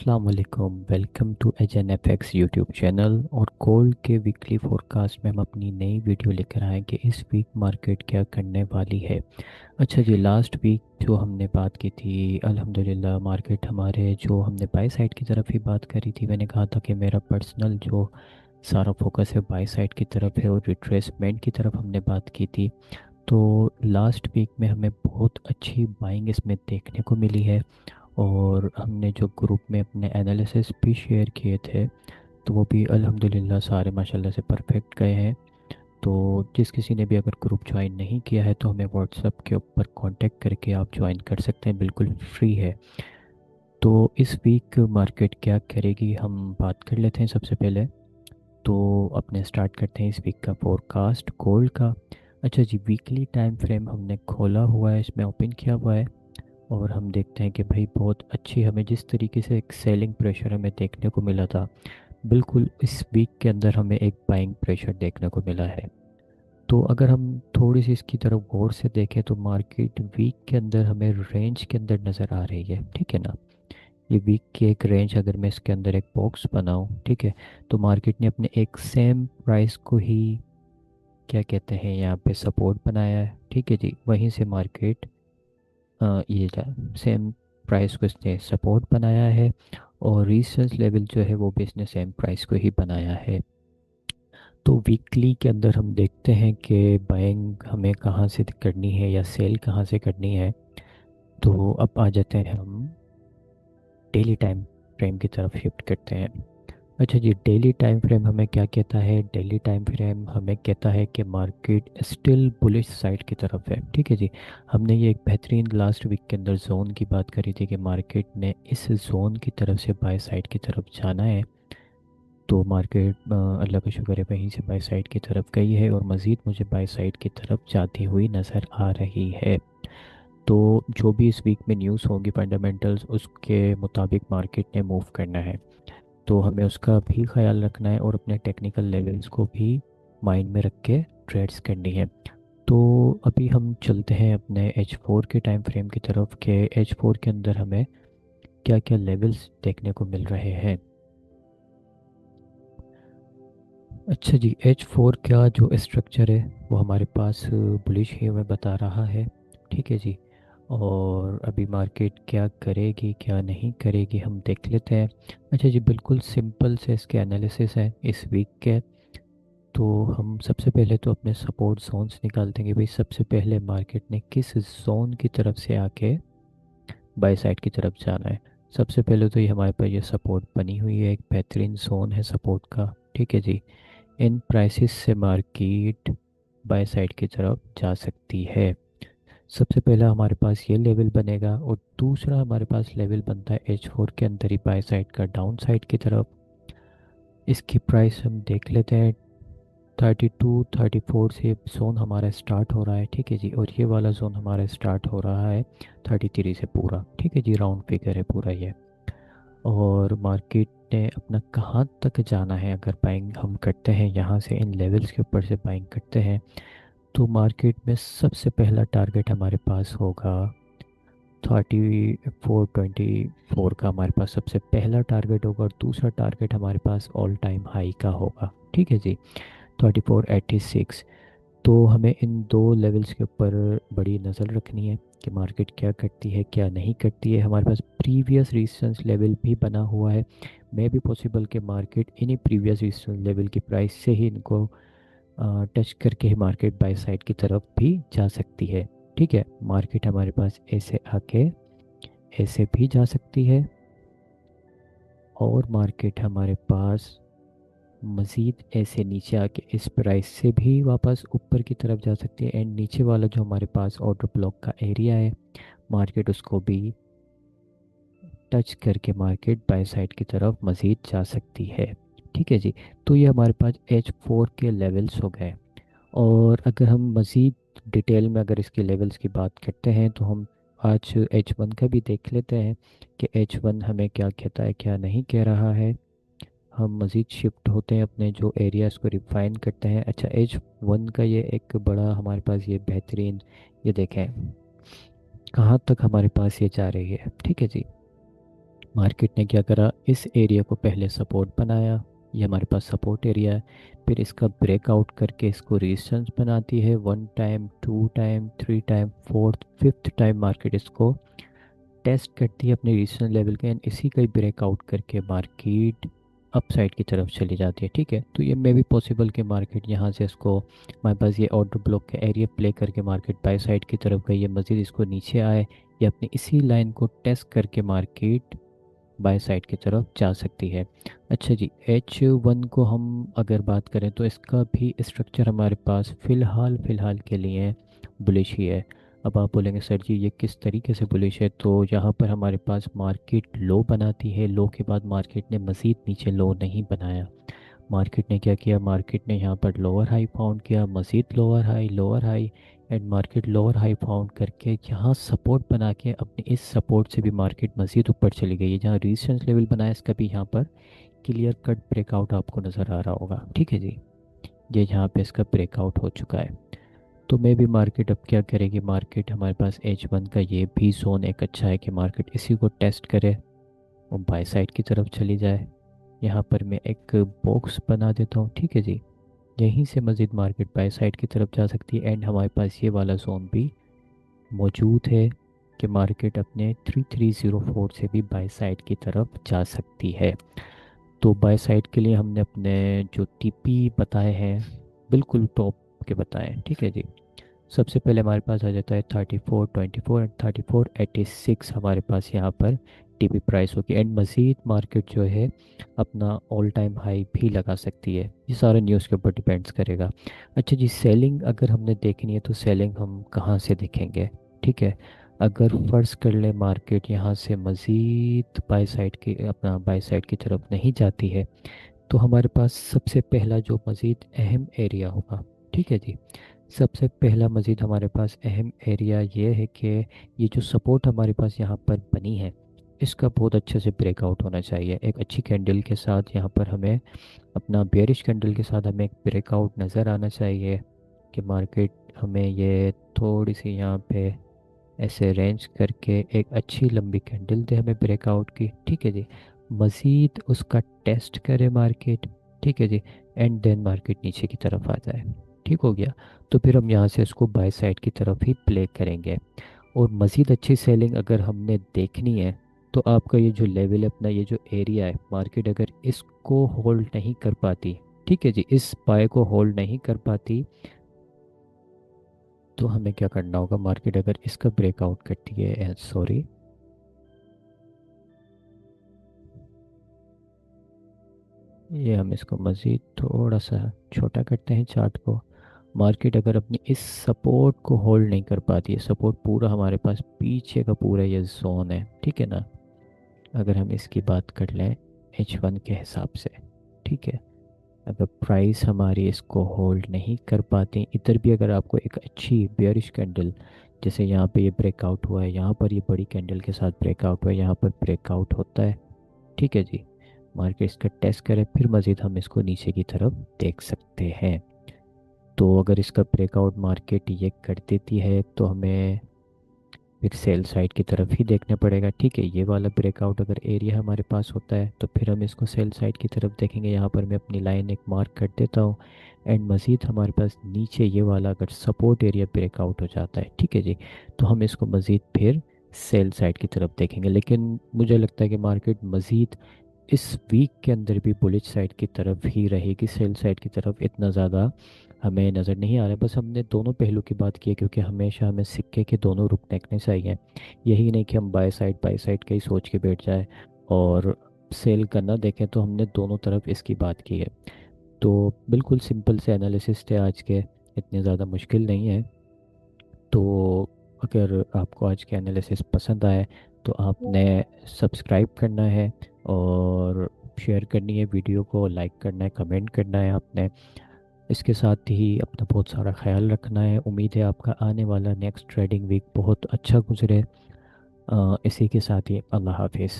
अस्सलाम वालेकुम। Welcome to H N F X YouTube channel. और गोल्ड के वीकली फोरकास्ट में हम अपनी नई वीडियो लेकर आए कि इस वीक मार्केट क्या करने वाली है। अच्छा जी, लास्ट वीक जो हमने बात की थी, अल्हम्दुलिल्लाह मार्केट हमारे जो हमने बाय साइड की तरफ ही बात करी थी। मैंने कहा था कि मेरा पर्सनल जो सारा फोकस है बाय साइड की तरफ है और रिट्रेसमेंट की तरफ हमने बात की थी। तो लास्ट वीक में हमें बहुत अच्छी बाइंग इसमें देखने को मिली है। और हमने जो ग्रुप में अपने एनालिसिस भी शेयर किए थे, तो वो भी अल्हम्दुलिल्लाह सारे माशाल्लाह से परफेक्ट गए हैं। तो जिस किसी ने भी अगर ग्रुप ज्वाइन नहीं किया है तो हमें व्हाट्सएप के ऊपर कांटेक्ट करके आप ज्वाइन कर सकते हैं, बिल्कुल फ्री है। तो इस वीक मार्केट क्या करेगी हम बात कर लेते हैं सबसे पहले। तो अपने स्टार्ट करते हैं इस वीक का फोरकास्ट गोल्ड का। अच्छा जी, वीकली टाइम फ्रेम हमने खोला हुआ है, इसमें ओपन किया हुआ है। और हम देखते हैं कि भाई बहुत अच्छी हमें जिस तरीके से एक सेलिंग प्रेशर हमें देखने को मिला था, बिल्कुल इस वीक के अंदर हमें एक बाइंग प्रेशर देखने को मिला है। तो अगर हम थोड़ी सी इसकी तरफ गौर से देखें तो मार्केट वीक के अंदर हमें रेंज के अंदर नज़र आ रही है, ठीक है ना। ये वीक की एक रेंज, अगर मैं इसके अंदर एक बॉक्स बनाऊं, ठीक है, तो मार्केट ने अपने एक सेम प्राइस को ही क्या कहते हैं यहाँ पे सपोर्ट बनाया है, ठीक है जी। वहीं से मार्केट ये सेम प्राइस को इसने सपोर्ट बनाया है। और रिसेंट लेवल जो है वो भी इसने सेम प्राइस को ही बनाया है। तो वीकली के अंदर हम देखते हैं कि बाइंग हमें कहाँ से करनी है या सेल कहाँ से करनी है। तो अब आ जाते हैं हम डेली टाइम फ्रेम की तरफ शिफ्ट करते हैं। अच्छा जी, डेली टाइम फ्रेम हमें क्या कहता है? डेली टाइम फ्रेम हमें कहता है कि मार्केट स्टिल बुलिश साइड की तरफ है, ठीक है जी। हमने ये एक बेहतरीन लास्ट वीक के अंदर जोन की बात करी थी कि मार्केट ने इस जोन की तरफ से बाय साइड की तरफ जाना है। तो मार्केट अल्लाह का शुक्र है वहीं से बाय साइड की तरफ गई है और मज़ीद मुझे बाय साइड की तरफ जाती हुई नज़र आ रही है। तो जो भी इस वीक में न्यूज़ होंगी फंडामेंटल्स, उसके मुताबिक मार्केट ने मूव करना है। तो हमें उसका भी ख्याल रखना है और अपने टेक्निकल लेवल्स को भी माइंड में रख के ट्रेड्स करनी है। तो अभी हम चलते हैं अपने H4 के टाइम फ्रेम की तरफ के H4 के अंदर हमें क्या क्या लेवल्स देखने को मिल रहे हैं। अच्छा जी, H4 का जो स्ट्रक्चर है वो हमारे पास बुलिश है हमें बता रहा है, ठीक है जी। और अभी मार्केट क्या करेगी क्या नहीं करेगी हम देख लेते हैं। अच्छा जी, बिल्कुल सिंपल से इसके एनालिसिस है इस वीक के। तो हम सबसे पहले तो अपने सपोर्ट जोन्स निकालते हैं कि भाई सबसे पहले मार्केट ने किस जोन की तरफ से आके बाय साइड की तरफ जाना है। सबसे पहले तो ये हमारे पास ये सपोर्ट बनी हुई है, एक बेहतरीन जोन है सपोर्ट का, ठीक है जी। इन प्राइसेस से मार्केट बाय साइड की तरफ जा सकती है। सबसे पहला हमारे पास ये लेवल बनेगा और दूसरा हमारे पास लेवल बनता है H4 के अंदर ही बाय साइड का डाउन साइड की तरफ। इसकी प्राइस हम देख लेते हैं। 32 34 से जोन हमारा स्टार्ट हो रहा है, ठीक है जी। और ये वाला जोन हमारा स्टार्ट हो रहा है 33 से पूरा, ठीक है जी। राउंड फिगर है पूरा ये। और मार्केट ने अपना कहाँ तक जाना है, अगर बाइंग हम करते हैं यहाँ से इन लेवल्स के ऊपर से बाइंग करते हैं, तो मार्केट में सबसे पहला टारगेट हमारे पास होगा 3424 का। हमारे पास सबसे पहला टारगेट होगा और दूसरा टारगेट हमारे पास ऑल टाइम हाई का होगा, ठीक है जी, 3486। तो हमें इन दो लेवल्स के ऊपर बड़ी नज़र रखनी है कि मार्केट क्या करती है क्या नहीं करती है। हमारे पास प्रीवियस रेजिस्टेंस लेवल भी बना हुआ है। मे भी पॉसिबल कि मार्केट इन्हीं प्रीवियस रेजिस्टेंस लेवल की प्राइस से ही इनको टच करके ही मार्केट बाय साइड की तरफ भी जा सकती है, ठीक है। मार्केट हमारे पास ऐसे आके ऐसे भी जा सकती है और मार्केट हमारे पास मज़ीद ऐसे नीचे आके इस प्राइस से भी वापस ऊपर की तरफ जा सकती है। एंड नीचे वाला जो हमारे पास ऑर्डर ब्लॉक का एरिया है, मार्केट उसको भी टच करके मार्केट बाय साइड की तरफ मज़ीद जा सकती है, ठीक है जी। तो ये हमारे पास H4 के लेवल्स हो गए। और अगर हम मज़ीद डिटेल में अगर इसके लेवल्स की बात करते हैं तो हम आज H1 का भी देख लेते हैं कि H1 हमें क्या कहता है क्या नहीं कह रहा है। हम मज़ीद शिफ्ट होते हैं, अपने जो एरियाज़ को रिफाइन करते हैं। अच्छा, H1 का ये एक बड़ा हमारे पास ये बेहतरीन, ये देखें कहाँ तक हमारे पास ये जा रही है, ठीक है जी। मार्केट ने क्या करा, इस एरिया को पहले सपोर्ट बनाया, ये हमारे पास सपोर्ट एरिया है। फिर इसका ब्रेकआउट करके इसको रेजिस्टेंस बनाती है, 1 time, 2 time, 3 time, fourth, fifth time market इसको टेस्ट करती है अपने रेजिस्टेंस लेवल के, एंड इसी का ही ब्रेकआउट करके मार्केट अपसाइड की तरफ चली जाती है। ठीक है, तो ये मे भी पॉसिबल कि मार्केट यहाँ से इसको, हमारे पास ये ऑर्डर ब्लॉक का एरिया प्ले करके मार्केट बाय साइड की तरफ गई है, मज़ीद इसको नीचे आए, या अपनी इसी लाइन को टेस्ट करके मार्केट बाय साइड की तरफ जा सकती है। अच्छा जी, H1 को हम अगर बात करें तो इसका भी स्ट्रक्चर हमारे पास फ़िलहाल के लिए बुलिश ही है। अब आप बोलेंगे सर जी ये किस तरीके से बुलिश है, तो यहाँ पर हमारे पास मार्केट लो बनाती है, लो के बाद मार्केट ने मज़ीद नीचे लो नहीं बनाया। मार्केट ने क्या किया, मार्केट ने यहाँ पर लोअर हाई फाउंड किया, मज़ीद lower high and market lower high found करके यहाँ सपोर्ट बना के अपने इस सपोर्ट से भी मार्केट मज़ीद ऊपर चली गई है। जहाँ रेजिस्टेंस लेवल बनाया इसका भी यहाँ पर क्लियर कट ब्रेकआउट आपको नज़र आ रहा होगा। ठीक है जी, ये यहाँ पे इसका ब्रेकआउट हो चुका है। तो मे भी मार्केट अब क्या करेगी, मार्केट हमारे पास H1 का ये भी जोन एक अच्छा है कि मार्केट इसी को टेस्ट करे और बाय साइड की तरफ चली जाए। यहाँ पर मैं एक बॉक्स बना देता हूँ। ठीक है जी, यहीं से मज़ीद मार्केट बाय साइड की तरफ जा सकती है, एंड हमारे पास ये वाला जोन भी मौजूद है कि मार्केट अपने 3304 से भी बाय साइड की तरफ जा सकती है। तो बाय साइड के लिए हमने अपने जो टीपी बताए हैं बिल्कुल टॉप के बताए हैं। ठीक है जी, सबसे पहले हमारे पास आ जाता है 3424 एंड 3486 हमारे पास यहाँ पर टीपी प्राइस होगी, एंड मज़ीद मार्केट जो है अपना ऑल टाइम हाई भी लगा सकती है। ये सारा न्यूज़ के ऊपर डिपेंड्स करेगा। अच्छा जी, सेलिंग अगर हमने देखनी है तो सेलिंग हम कहाँ से देखेंगे। ठीक है, अगर फ़र्ज़ कर ले मार्केट यहाँ से मज़ीद बाय साइड की, अपना बाय साइड की तरफ नहीं जाती है, तो हमारे पास सबसे पहला जो मज़ीद अहम एरिया होगा, ठीक है जी, सबसे पहला मज़ीद हमारे पास अहम एरिया ये है कि ये जो सपोर्ट हमारे पास यहाँ पर बनी है इसका बहुत अच्छे से ब्रेकआउट होना चाहिए। एक अच्छी कैंडल के साथ यहाँ पर हमें, अपना बेयरिश कैंडल के साथ हमें एक ब्रेकआउट नज़र आना चाहिए कि मार्केट हमें ये थोड़ी सी यहाँ पे ऐसे रेंज करके एक अच्छी लंबी कैंडल दे हमें ब्रेकआउट की। ठीक है जी, मज़ीद उसका टेस्ट करे मार्केट। ठीक है जी, एंड देन मार्केट नीचे की तरफ आ जाए। ठीक हो गया, तो फिर हम यहाँ से इसको बाय साइड की तरफ ही प्ले करेंगे। और मज़ीद अच्छी सेलिंग अगर हमने देखनी है तो आपका ये जो लेवल है, अपना ये जो एरिया है, मार्केट अगर इसको होल्ड नहीं कर पाती, ठीक है जी, इस बाय को होल्ड नहीं कर पाती, तो हमें क्या करना होगा, मार्केट अगर इसका ब्रेकआउट करती है, सॉरी, ये हम इसको मज़ीद थोड़ा सा छोटा करते हैं चार्ट को। मार्केट अगर अपनी इस सपोर्ट को होल्ड नहीं कर पाती है, सपोर्ट पूरा हमारे पास पीछे का पूरा ये जोन है, ठीक है ना, अगर हम इसकी बात कर लें H1 के हिसाब से, ठीक है, अगर प्राइस हमारी इसको होल्ड नहीं कर पाती, इधर भी अगर आपको एक अच्छी बेयरिश कैंडल, जैसे यहाँ पे ये ब्रेकआउट हुआ है, यहाँ पर ये बड़ी कैंडल के साथ ब्रेकआउट हुआ है, यहाँ पर ब्रेकआउट होता है, ठीक है जी, मार्केट इसका टेस्ट करें, फिर मज़ीद हम इसको नीचे की तरफ देख सकते हैं। तो अगर इसका ब्रेकआउट मार्केट ये कर देती है तो हमें फिर सेल साइड की तरफ ही देखना पड़ेगा। ठीक है, ये वाला ब्रेकआउट अगर एरिया हमारे पास होता है तो फिर हम इसको सेल साइड की तरफ देखेंगे। यहाँ पर मैं अपनी लाइन एक मार्क कर देता हूँ, एंड मज़ीद हमारे पास नीचे ये वाला अगर सपोर्ट एरिया ब्रेकआउट हो जाता है, ठीक है जी, तो हम इसको मज़ीद फिर सेल साइड की तरफ देखेंगे। लेकिन मुझे लगता है कि मार्केट मज़ीद इस वीक के अंदर भी बुलिश साइड की तरफ ही रहेगी, सेल साइड की तरफ इतना ज़्यादा हमें नज़र नहीं आ रहा है। बस हमने दोनों पहलू की बात की है, क्योंकि हमेशा हमें सिक्के के दोनों रुख देखने चाहिए। यही नहीं कि हम बाय साइड का ही सोच के बैठ जाए और सेल करना देखें, तो हमने दोनों तरफ इसकी बात की है। तो बिल्कुल सिंपल से एनालिसिस थे आज के, इतने ज़्यादा मुश्किल नहीं है। तो अगर आपको आज के एनालिसिस पसंद आए तो आपने सब्सक्राइब करना है और शेयर करनी है वीडियो को, लाइक करना है, कमेंट करना है आपने। इसके साथ ही अपना बहुत सारा ख्याल रखना है। उम्मीद है आपका आने वाला नेक्स्ट ट्रेडिंग वीक बहुत अच्छा गुजरे। इसी के साथ ही अल्लाह हाफिज़।